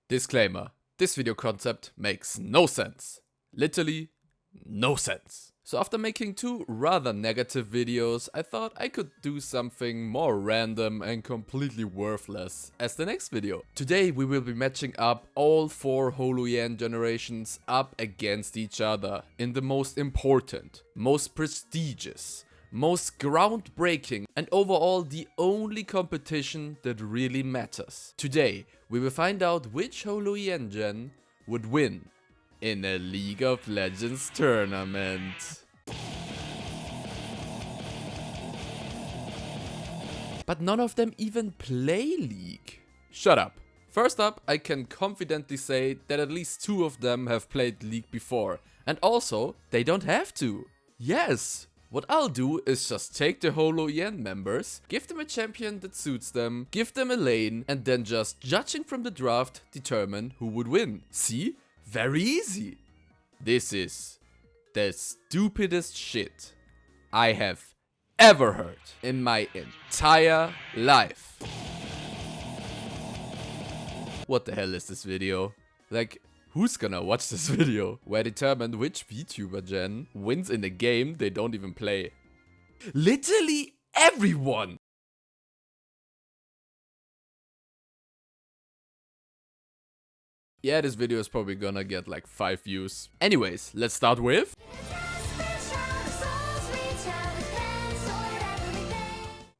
Disclaimer, this video concept makes no sense. Literally, no sense. So after making two rather negative videos, I thought I could do something more random and completely worthless as the next video. Today we will be matching up all four HoloEN generations up against each other in the most important, most prestigious, most groundbreaking and overall the only competition that really matters. Today we will find out which HoloEN gen would win in a League of Legends tournament. But none of them even play League. Shut up. First up, I can confidently say that at least two of them have played League before. And also, they don't have to. Yes! What I'll do is just take the HoloEN members, give them a champion that suits them, give them a lane, and then just judging from the draft, determine who would win. See? Very easy. This is the stupidest shit I have ever heard in my entire life. What the hell is this video? Like, who's gonna watch this video? Where I determined which VTuber gen wins in a game they don't even play. Literally everyone! Yeah, this video is probably gonna get like 5 views. Anyways, let's start with...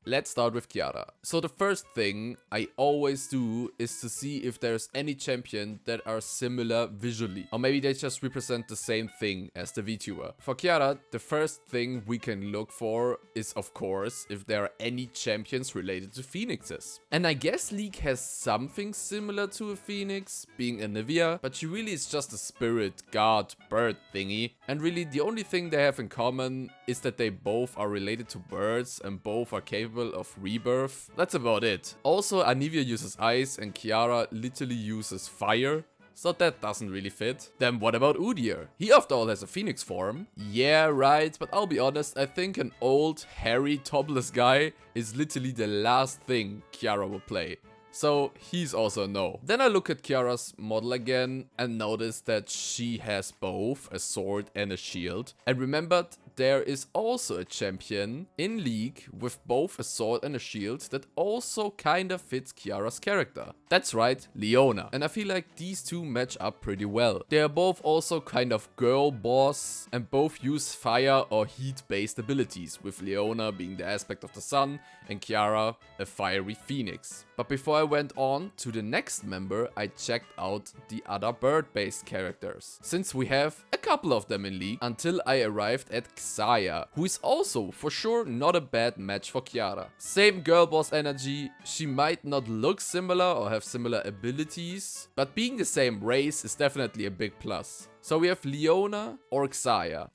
Let's start with Kiara. So the first thing I always do is to see if there's any champion that are similar visually. Or maybe they just represent the same thing as the VTuber. For Kiara, the first thing we can look for is, of course, if there are any champions related to phoenixes. And I guess League has something similar to a phoenix, being a Nivea, but she really is just a spirit, god, bird thingy. And really the only thing they have in common is that they both are related to birds and both are capable of rebirth. That's about it. Also, Anivia uses ice and Kiara literally uses fire, so that doesn't really fit. Then what about Udyr? He after all has a phoenix form. Yeah, right, but I'll be honest, I think an old, hairy, topless guy is literally the last thing Kiara will play. So he's also a no. Then I look at Kiara's model again and notice that she has both a sword and a shield. And remembered there is also a champion in League with both a sword and a shield that also kind of fits Kiara's character. That's right, Leona. And I feel like these two match up pretty well. They are both also kind of girl boss and both use fire or heat based abilities, with Leona being the aspect of the sun and Kiara a fiery phoenix. But before I went on to the next member, I checked out the other bird-based characters, since we have a couple of them in League, until I arrived at Xayah, who is also for sure not a bad match for Kiara. Same girl boss energy, she might not look similar or have similar abilities, but being the same race is definitely a big plus. So we have Leona or Xayah.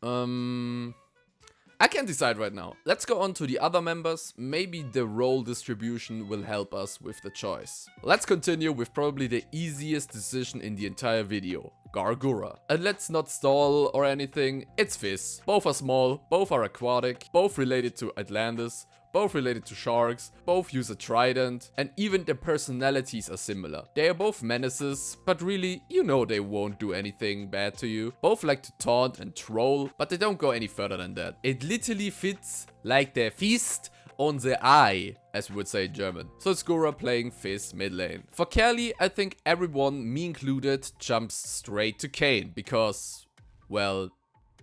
I can't decide right now. Let's go on to the other members. Maybe the role distribution will help us with the choice. Let's continue with probably the easiest decision in the entire video. Gargura. And let's not stall or anything, it's Fizz. Both are small, both are aquatic, both related to Atlantis, both related to sharks, both use a trident, and even their personalities are similar. They are both menaces, but really, you know they won't do anything bad to you. Both like to taunt and troll, but they don't go any further than that. It literally fits like the fist on the eye, as we would say in German. So it's Gura playing Fizz mid lane. For Kelly, I think everyone, me included, jumps straight to Kayn because, well,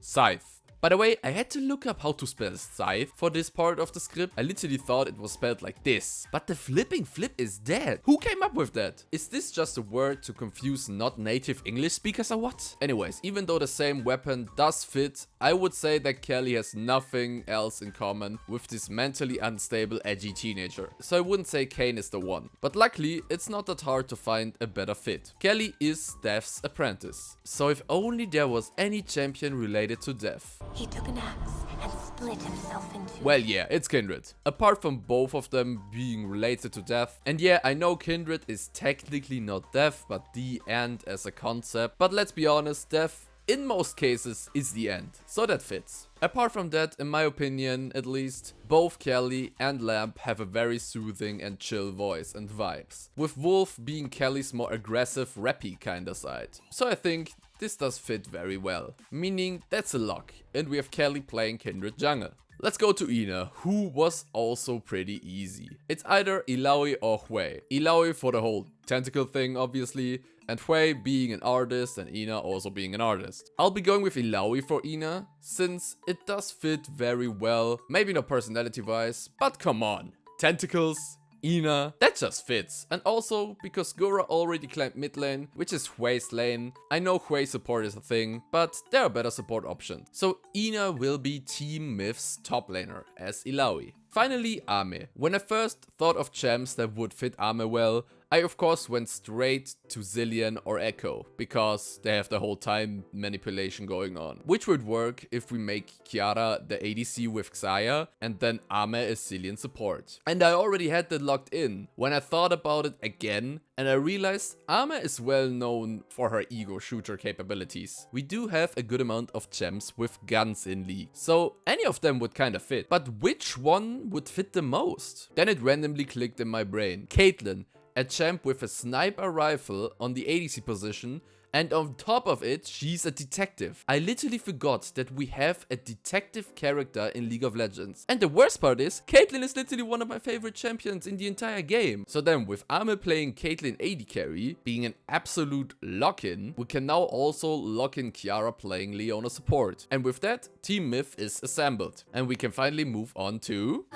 Scythe. By the way, I had to look up how to spell scythe for this part of the script. I literally thought it was spelled like this. But the flipping flip is dead. Who came up with that? Is this just a word to confuse not native English speakers or what? Anyways, even though the same weapon does fit, I would say that Kelly has nothing else in common with this mentally unstable, edgy teenager. So I wouldn't say Kayn is the one. But luckily, it's not that hard to find a better fit. Kelly is Death's apprentice. So if only there was any champion related to Death. He took an axe and split himself in two. Well, yeah, it's Kindred. Apart from both of them being related to Death. And yeah, I know Kindred is technically not Death, but the end as a concept. But let's be honest, Death in most cases is the end, so that fits. Apart from that, in my opinion at least, both Kelly and Lamp have a very soothing and chill voice and vibes, with Wolf being Kelly's more aggressive rappy kinda side. So I think this does fit very well, meaning that's a lock, and we have Kelly playing Kindred Jungle. Let's go to Ina, who was also pretty easy. It's either Illaoi or Hui. Illaoi for the whole tentacle thing obviously, and Hui being an artist and Ina also being an artist. I'll be going with Illaoi for Ina, since it does fit very well, maybe not personality wise, but come on, tentacles, Ina, that just fits. And also because Gura already claimed mid lane, which is Hui's lane. I know Hui support is a thing, but there are better support options. So Ina will be Team Myth's top laner as Illaoi. Finally, Ame. When I first thought of champs that would fit Ame well, I of course went straight to Zilean or Echo, because they have the whole time manipulation going on. Which would work if we make Kiara the ADC with Xayah, and then Ame is Zilean support. And I already had that locked in, when I thought about it again, and I realized Ame is well known for her ego shooter capabilities. We do have a good amount of gems with guns in League, so any of them would kinda fit. But which one would fit the most? Then it randomly clicked in my brain. Caitlyn, a champ with a sniper rifle on the ADC position, and on top of it, she's a detective. I literally forgot that we have a detective character in League of Legends. And the worst part is, Caitlyn is literally one of my favorite champions in the entire game. So then with Ame playing Caitlyn AD carry, being an absolute lock-in, we can now also lock in Kiara playing Leona support. And with that, Team Myth is assembled. And we can finally move on to...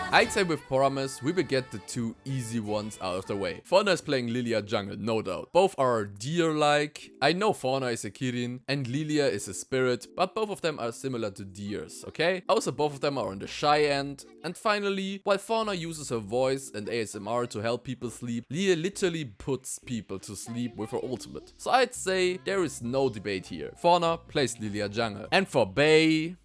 I'd say with Promise, we will get the two easy ones out of the way. Fauna is playing Lilia jungle, no doubt. Both are deer-like. I know Fauna is a Kirin and Lilia is a spirit, but both of them are similar to deers, okay? Also, both of them are on the shy end. And finally, while Fauna uses her voice and ASMR to help people sleep, Lilia literally puts people to sleep with her ultimate. So I'd say there is no debate here. Fauna plays Lilia jungle. And for Bay,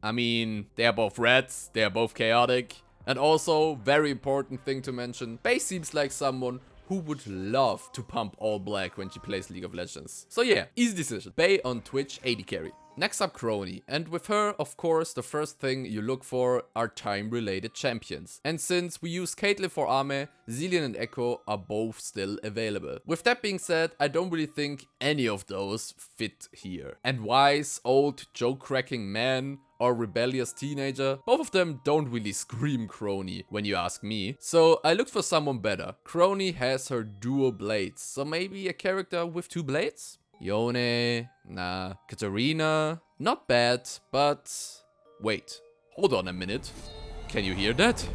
I mean, they are both reds, they are both chaotic, and also, very important thing to mention, Bay seems like someone who would love to pump all black when she plays League of Legends. So yeah, easy decision. Bay on Twitch, AD carry. Next up, Crony, and with her, of course, the first thing you look for are time-related champions. And since we use Caitlyn for Ame, Zilean and Echo are both still available. With that being said, I don't really think any of those fit here. And wise, old, joke-cracking man or rebellious teenager, both of them don't really scream Crony when you ask me. So I looked for someone better. Crony has her dual blades, so maybe a character with two blades? Yone, nah. Katarina, not bad, but... Wait, hold on a minute. Can you hear that?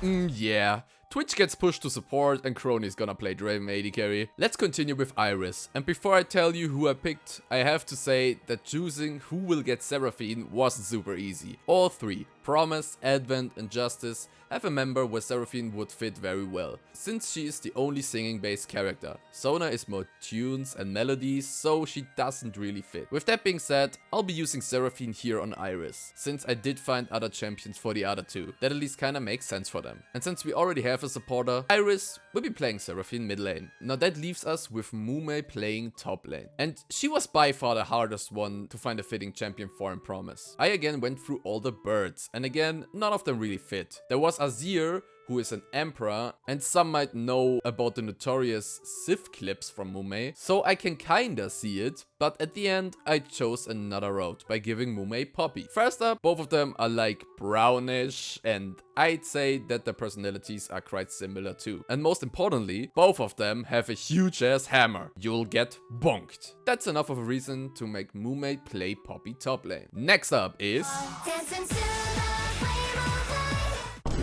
Yeah. Twitch gets pushed to support and Crony's gonna play Draven AD carry. Let's continue with Iris. And before I tell you who I picked, I have to say that choosing who will get Seraphine wasn't super easy. All three, Promise, Advent and Justice, have a member where Seraphine would fit very well, since she is the only singing based character. Sona is more tunes and melodies, so she doesn't really fit. With that being said, I'll be using Seraphine here on Iris, since I did find other champions for the other two. That at least kinda makes sense for them. And since we already have a supporter, Iris will be playing Seraphine mid lane. Now that leaves us with Mume playing top lane. And she was by far the hardest one to find a fitting champion for in Promise. I again went through all the birds, and again, none of them really fit. There was Azir, who is an emperor, and some might know about the notorious Sif clips from Mume, so I can kinda see it, but at the end I chose another route by giving Mume Poppy. First up, both of them are like brownish, and I'd say that their personalities are quite similar too. And most importantly, both of them have a huge ass hammer. You'll get bonked. That's enough of a reason to make Mume play Poppy top lane. Next up is...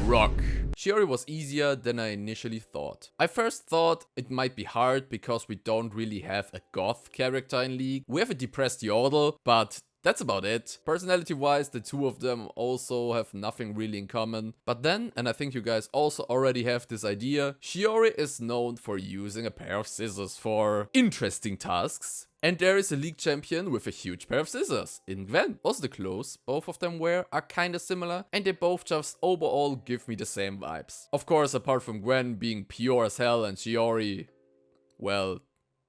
Rock. Shiori was easier than I initially thought. I first thought it might be hard because we don't really have a goth character in League. We have a depressed Yordle, but That's about it. Personality wise, the two of them also have nothing really in common. But then, and I think you guys also already have this idea, Shiori is known for using a pair of scissors for interesting tasks. And there is a league champion with a huge pair of scissors in Gwen. Also the clothes both of them wear are kinda similar, and they both just overall give me the same vibes. Of course, apart from Gwen being pure as hell and Shiori, well,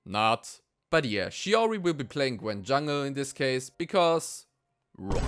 not. But yeah, Shiori will be playing Gwen jungle in this case, because rock.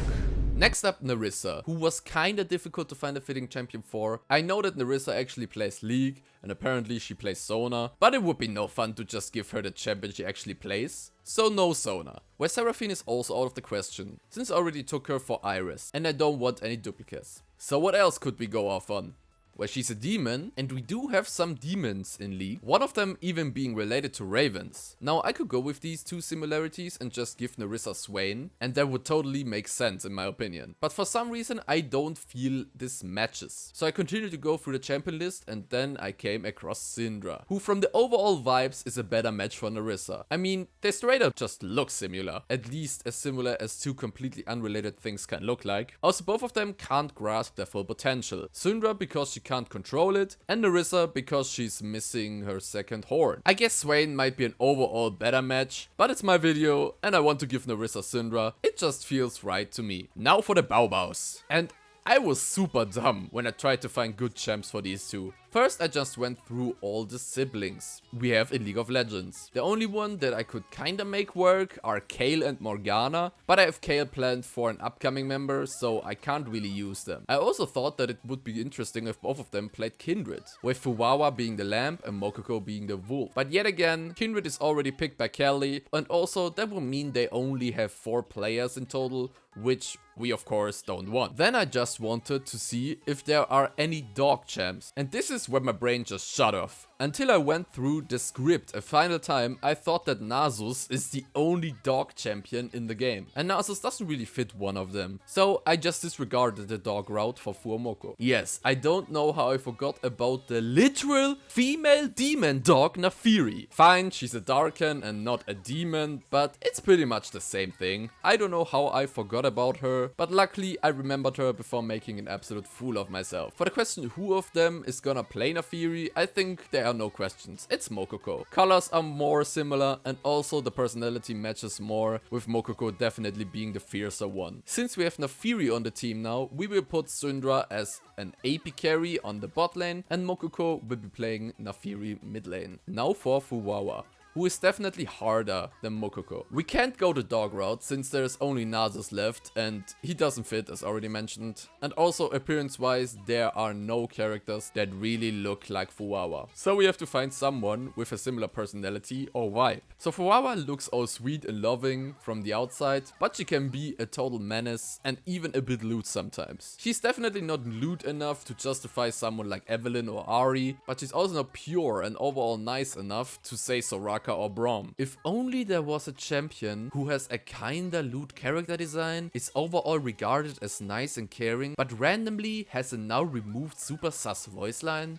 Next up, Nerissa, who was kinda difficult to find a fitting champion for. I know that Nerissa actually plays League, and apparently she plays Sona, but it would be no fun to just give her the champion she actually plays. So no Sona. Where Seraphine is also out of the question, since I already took her for Iris, and I don't want any duplicates. So what else could we go off on? Well, she's a demon, and we do have some demons in League, one of them even being related to ravens. Now, I could go with these two similarities and just give Nerissa Swain, and that would totally make sense in my opinion. But for some reason, I don't feel this matches. So I continued to go through the champion list, and then I came across Syndra, who from the overall vibes is a better match for Nerissa. I mean, they straight up just look similar, at least as similar as two completely unrelated things can look like. Also, both of them can't grasp their full potential. Syndra because she can't control it, and Nerissa because she's missing her second horn. I guess Swain might be an overall better match, but it's my video and I want to give Nerissa Syndra. It just feels right to me. Now for the Baobaos. And I was super dumb when I tried to find good champs for these two. First, I just went through all the siblings we have in League of Legends. The only one that I could kinda make work are Kayle and Morgana, but I have Kayle planned for an upcoming member, so I can't really use them. I also thought that it would be interesting if both of them played Kindred, with Fuwawa being the lamp and Mokoko being the wolf. But yet again, Kindred is already picked by Kelly, and also that will mean they only have 4 players in total, which we of course don't want. Then I just wanted to see if there are any dog champs, and this is where my brain just shut off. Until I went through the script a final time, I thought that Nasus is the only dog champion in the game, and Nasus doesn't really fit one of them. So I just disregarded the dog route for Fuamoko. Yes, I don't know how I forgot about the literal female demon dog Naafiri. Fine, she's a Darken and not a demon, but it's pretty much the same thing. I don't know how I forgot about her, but luckily I remembered her before making an absolute fool of myself. For the question who of them is gonna play Naafiri, I think there are no questions. It's Mokoko. Colors are more similar, and also the personality matches more, with Mokoko definitely being the fiercer one. Since we have Naafiri on the team now, we will put Syndra as an AP carry on the bot lane, and Mokoko will be playing Naafiri mid lane. Now for Fuwawa, who is definitely harder than Mokoko. We can't go the dog route since there's only Nasus left and he doesn't fit, as already mentioned. And also appearance wise, there are no characters that really look like Fuwawa. So we have to find someone with a similar personality or vibe. So Fuwawa looks all sweet and loving from the outside, but she can be a total menace and even a bit lewd sometimes. She's definitely not lewd enough to justify someone like Evelynn or Ahri, but she's also not pure and overall nice enough to say Soraka or Braum. If only there was a champion who has a kinda lewd character design, is overall regarded as nice and caring, but randomly has a now removed super sus voice line?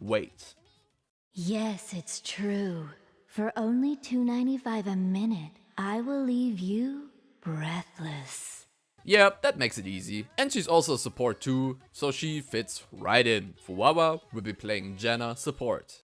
Wait. Yes, it's true. For only $2.95 a minute, I will leave you breathless. Yeah, that makes it easy. And she's also a support too, so she fits right in. Fuwawa will be playing Janna support.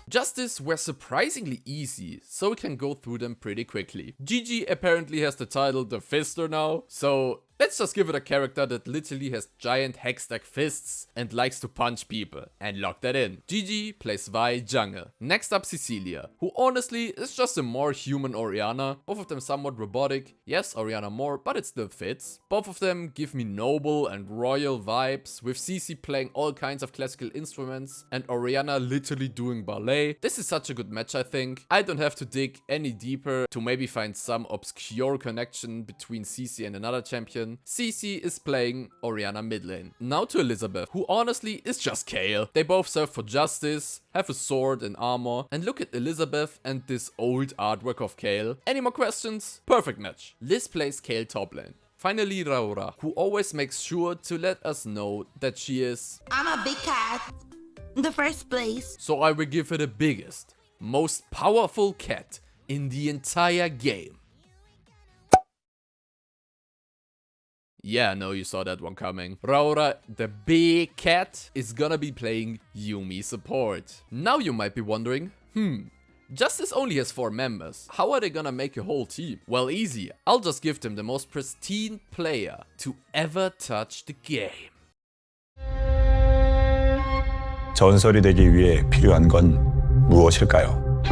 Justice were surprisingly easy, so we can go through them pretty quickly. Gigi apparently has the title The Fister now, so let's just give it a character that literally has giant hextech fists and likes to punch people, and lock that in. Gigi plays Vi jungle. Next up, Cecilia, who honestly is just a more human Orianna, both of them somewhat robotic. Yes, Orianna more, but it still fits. Both of them give me noble and royal vibes, with Cici playing all kinds of classical instruments and Orianna literally doing ballet. This is such a good match, I think. I don't have to dig any deeper to maybe find some obscure connection between Cici and another champion. Cici is playing Orianna mid lane. Now to Elizabeth, who honestly is just Kayle. They both serve for justice, have a sword and armor, and look at Elizabeth and this old artwork of Kayle. Any more questions? Perfect match. Liz plays Kayle top lane. Finally, Raura, who always makes sure to let us know that she is... I'm a big cat. In the first place. So I will give her the biggest, most powerful cat in the entire game. Yeah, no, you saw that one coming. Raura, the big cat, is gonna be playing Yuumi support. Now you might be wondering, Justice only has 4 members. How are they gonna make a whole team? Well, easy. I'll just give them the most pristine player to ever touch the game. 전설이 되기 위해 필요한 건 무엇일까요?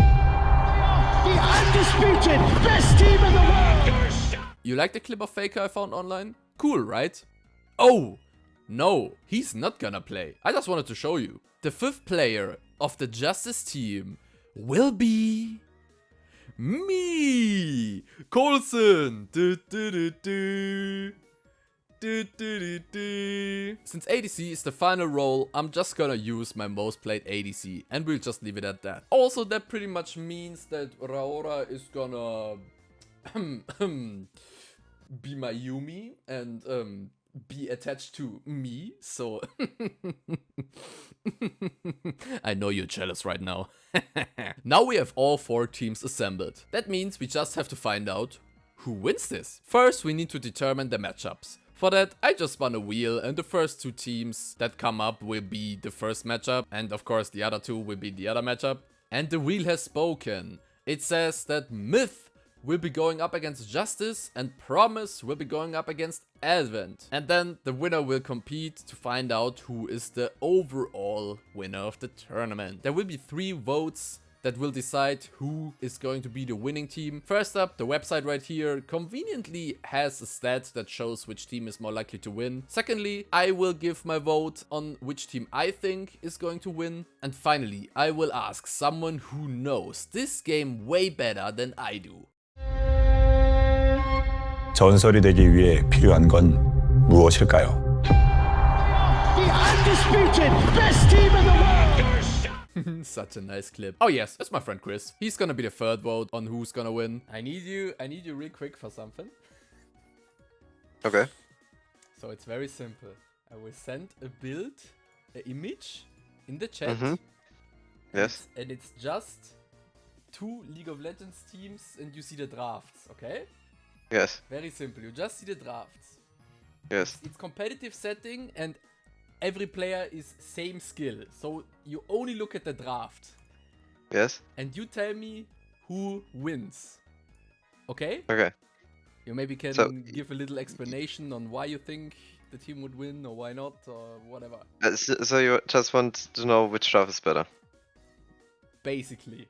The undisputed best team in the world! You like the clip of Faker I found online? Cool, right? Oh! No, he's not gonna play. I just wanted to show you. The 5th player of the Justice team will be me, Coulson. Since ADC is the final role, I'm just gonna use my most played ADC and we'll just leave it at that. Also, that pretty much means that Raura is gonna be my Yuumi and be attached to me, so I know you're jealous right now. Now we have all 4 teams assembled. That means we just have to find out who wins this. First, we need to determine the matchups. For that, I just spun a wheel and the first 2 teams that come up will be the first matchup, and of course the other 2 will be the other matchup. And the wheel has spoken. It says that Myth will be going up against Justice and Promise will be going up against Advent. And then the winner will compete to find out who is the overall winner of the tournament. There will be 3 votes that will decide who is going to be the winning team. First up, the website right here conveniently has a stat that shows which team is more likely to win. Secondly, I will give my vote on which team I think is going to win. And finally, I will ask someone who knows this game way better than I do. 전설이 되기 위해 필요한 건 무엇일까요? The undisputed best team in the world! Such a nice clip. Oh yes, it's my friend Chris. He's gonna be the 3rd vote on who's gonna win. I need you real quick for something. Okay. So it's very simple. I will send a build, an image in the chat. Yes. And it's just 2 League of Legends teams and you see the drafts, okay? Yes. Very simple. You just see the drafts. Yes. It's competitive setting and every player is same skill. So you only look at the draft. Yes. And you tell me who wins. Okay? Okay. You maybe can So- give a little explanation on why you think the team would win or why not or whatever. So you just want to know which draft is better. Basically.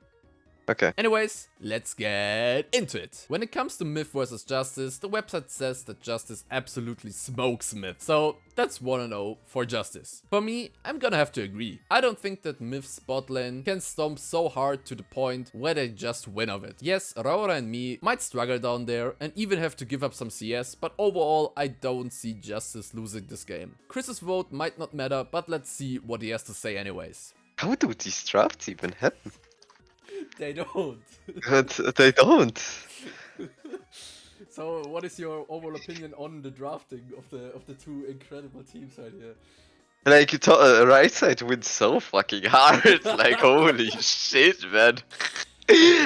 Okay. Anyways, let's get into it. When it comes to Myth versus Justice, the website says that Justice absolutely smokes Myth. So that's 1-0 for Justice. For me, I'm gonna have to agree. I don't think that Myth's bot lane can stomp so hard to the point where they just win of it. Yes, Raura and me might struggle down there and even have to give up some CS, but overall I don't see Justice losing this game. Chris's vote might not matter, but let's see what he has to say anyways. How do these drafts even happen? They don't. They don't. So, what is your overall opinion on the drafting of the 2 incredible teams right here? Like, right side wins so fucking hard. Like, holy shit, man.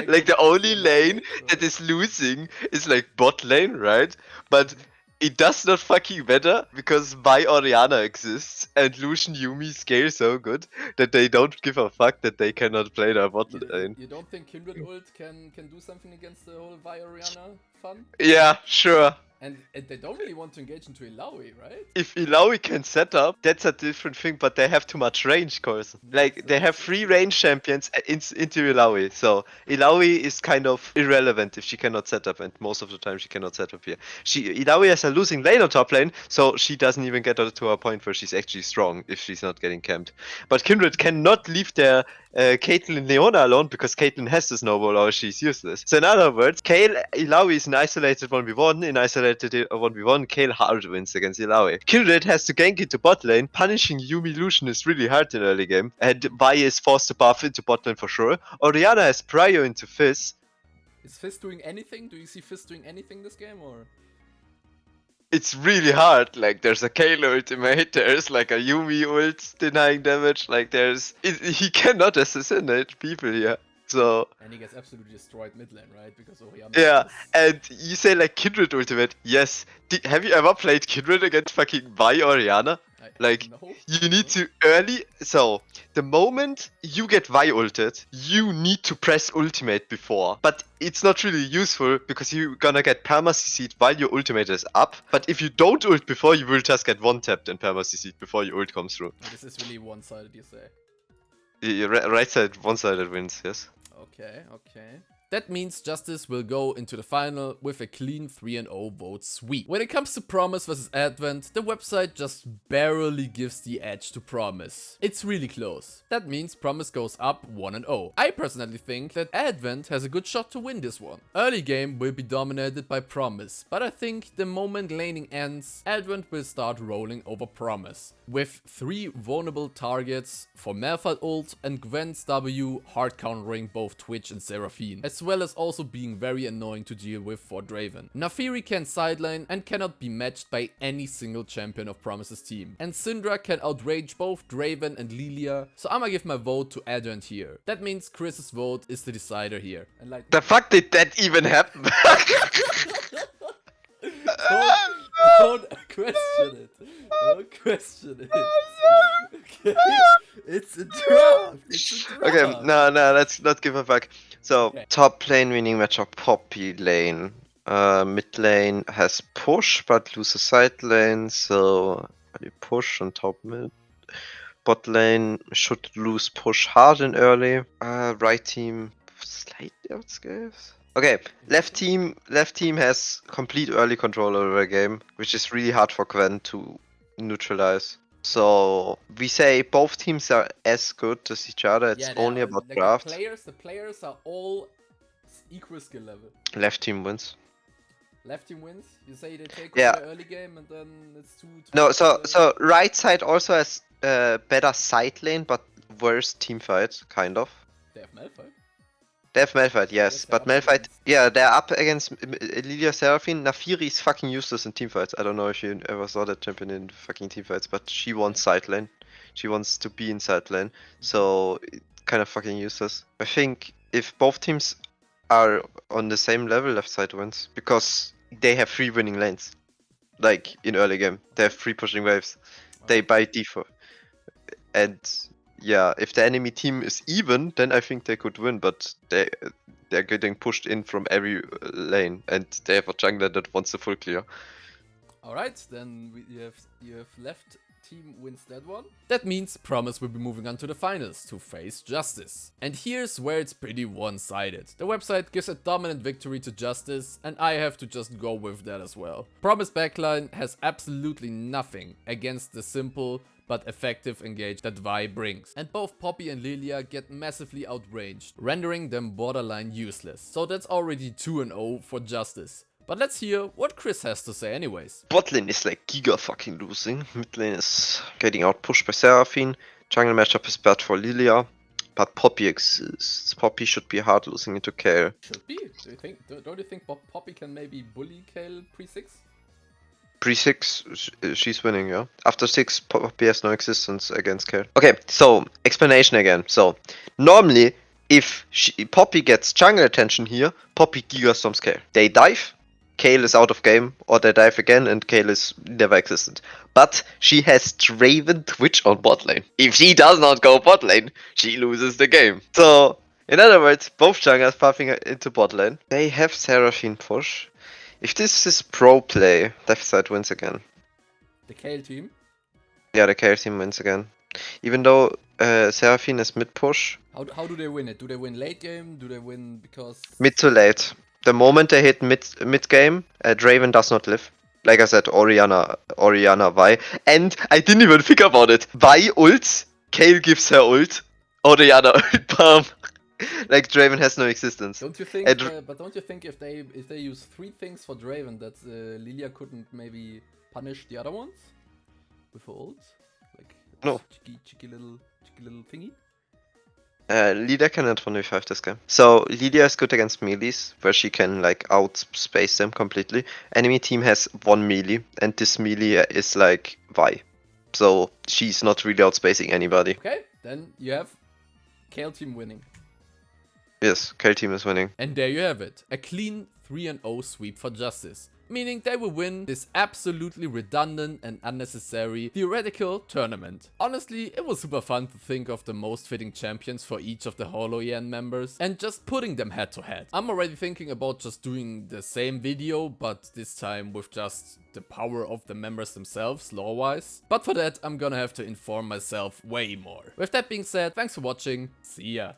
Like, the only lane that is losing is like bot lane, right? But it does not fucking matter because my Orianna exists and Lucian Yuumi scale so good that they don't give a fuck that they cannot play their bot lane. You don't think Kindred ult can do something against the whole Orianna fun? Yeah, sure. And they don't really want to engage into Illaoi, right? If Illaoi can set up, that's a different thing, but they have too much range, course. Like, they have 3 range champions into Illaoi, so Illaoi is kind of irrelevant if she cannot set up, and most of the time she cannot set up here. Illaoi has a losing lane on top lane, so she doesn't even get to a point where she's actually strong if she's not getting camped. But Kindred cannot leave their Caitlyn Leona alone because Caitlyn has to snowball or she's useless. So in other words, Kayle Illaoi is an isolated 1v1. In isolated 1v1, Kayle hard wins against Illaoi. Kindred has to gank into bot lane. Punishing Yuumi Lucian is really hard in early game. And Vi is forced to buff into bot lane for sure. Orianna has Prio into Fizz. Is Fizz doing anything? Do you see Fizz doing anything this game or? It's really hard. Like, there's a Kayle ultimate, there's like a Yuumi ult denying damage, like he cannot assassinate people here. So And he gets absolutely destroyed mid lane, right? Because Orianna yeah, is... and you say like Kindred ultimate. Yes. Have you ever played Kindred against fucking Vi Oriana? Like, no. you need to early. So, the moment you get Vi ulted, you need to press ultimate before. But it's not really useful because you're gonna get perma CC'd while your ultimate is up. But if you don't ult before, you will just get one tapped and perma CC'd before your ult comes through. This is really one-sided, you say. Right side, one sided wins, yes. Okay, okay. That means Justice will go into the final with a clean 3-0 vote sweep. When it comes to Promise vs Advent, the website just barely gives the edge to Promise. It's really close. That means Promise goes up 1-0. I personally think that Advent has a good shot to win this one. Early game will be dominated by Promise, but I think the moment laning ends, Advent will start rolling over Promise. With 3 vulnerable targets for Malphite ult and Gwen's W hard countering both Twitch and Seraphine, as well as also being very annoying to deal with for Draven. Naafiri can sideline and cannot be matched by any single champion of Promise's team. And Syndra can outrage both Draven and Lilia, so I'ma give my vote to Advent here. That means Chris's vote is the decider here. And like, The fuck did that even happen? don't question it. Don't question it. Okay. It's a draft. It's a draft. Okay, no, let's not give a fuck. So, Okay. top lane winning matchup, Poppy lane. Mid lane has push, but loses side lane, so you push on top mid. Bot lane should lose push hard and early. Right team slightly outscales. Okay, left team has complete early control over the game, which is really hard for Gwen to neutralize. So we say both teams are as good as each other. It's Yeah, only they're- about like draft. The players are all equal skill level. Left team wins. Left team wins. You say they take Yeah. over the early game and then it's two. No, so right side also has better side lane, but worse team fight, kind of. They have Malphite. They have Malphite, yes, Yes, they're but up Malphite, against- yeah, they're up against Lilia Seraphine. Naafiri is fucking useless in teamfights. I don't know if you ever saw that champion in fucking teamfights, but she wants side lane. She wants to be in side lane, so kind of fucking useless. I think if both teams are on the same level, left side wins because they have 3 winning lanes. Like in early game, they have 3 pushing waves. They buy default, and yeah, if the enemy team is even, then I think they could win, but they're getting pushed in from every lane, and they have a jungler that wants the full clear. Alright, then you have left team wins that one. That means Promise will be moving on to the finals to face Justice. And here's where it's pretty one-sided. The website gives a dominant victory to Justice, and I have to just go with that as well. Promise backline has absolutely nothing against the simple but effective engage that Vi brings. And both Poppy and Lilia get massively outranged, rendering them borderline useless. So that's already 2-0 for Justice. But let's hear what Chris has to say anyways. Bot lane is like giga fucking losing. Mid lane is getting out pushed by Seraphine. Jungle matchup is bad for Lilia, but Poppy exists. Poppy should be hard losing into Kayle. Should be. Don't you think Poppy can maybe bully Kayle pre-6? Pre-6, she's winning, yeah. After 6, Poppy has no existence against Kayle. Okay, so, explanation again. So, normally, if Poppy gets jungle attention here, Poppy gigastorms Kayle. They dive, Kayle is out of game, or they dive again and Kayle is never existent. But she has Draven Twitch on bot lane. If she does not go bot lane, she loses the game. So, in other words, both junglers puffing into bot lane. They have Seraphine push. If this is pro play, left side wins again. The Kayle team? Yeah, the Kayle team wins again. Even though Seraphine is mid push. How do they win it? Do they win late game? Do they win because... Mid to late. The moment they hit mid game, Draven does not live. Like I said, Orianna, Vi. And I didn't even think about it. Vi ults, Kayle gives her ult, Orianna ult, bam. Like Draven has no existence. Don't you think? But don't you think if they use 3 things for Draven, that Lilia couldn't maybe punish the other ones with her ult? Like No. cheeky little thingy. Lilia cannot 1v5 this game. So Lilia is good against melees, where she can like outspace them completely. Enemy team has 1 melee, and this melee is like Vi. So she's not really outspacing anybody. Okay, then you have Kayle team winning. Yes, Kel team is winning. And there you have it, a clean 3-0 sweep for Justice. Meaning they will win this absolutely redundant and unnecessary theoretical tournament. Honestly, it was super fun to think of the most fitting champions for each of the HoloEN members and just putting them head to head. I'm already thinking about just doing the same video, but this time with just the power of the members themselves, lore-wise. But for that, I'm gonna have to inform myself way more. With that being said, thanks for watching, see ya!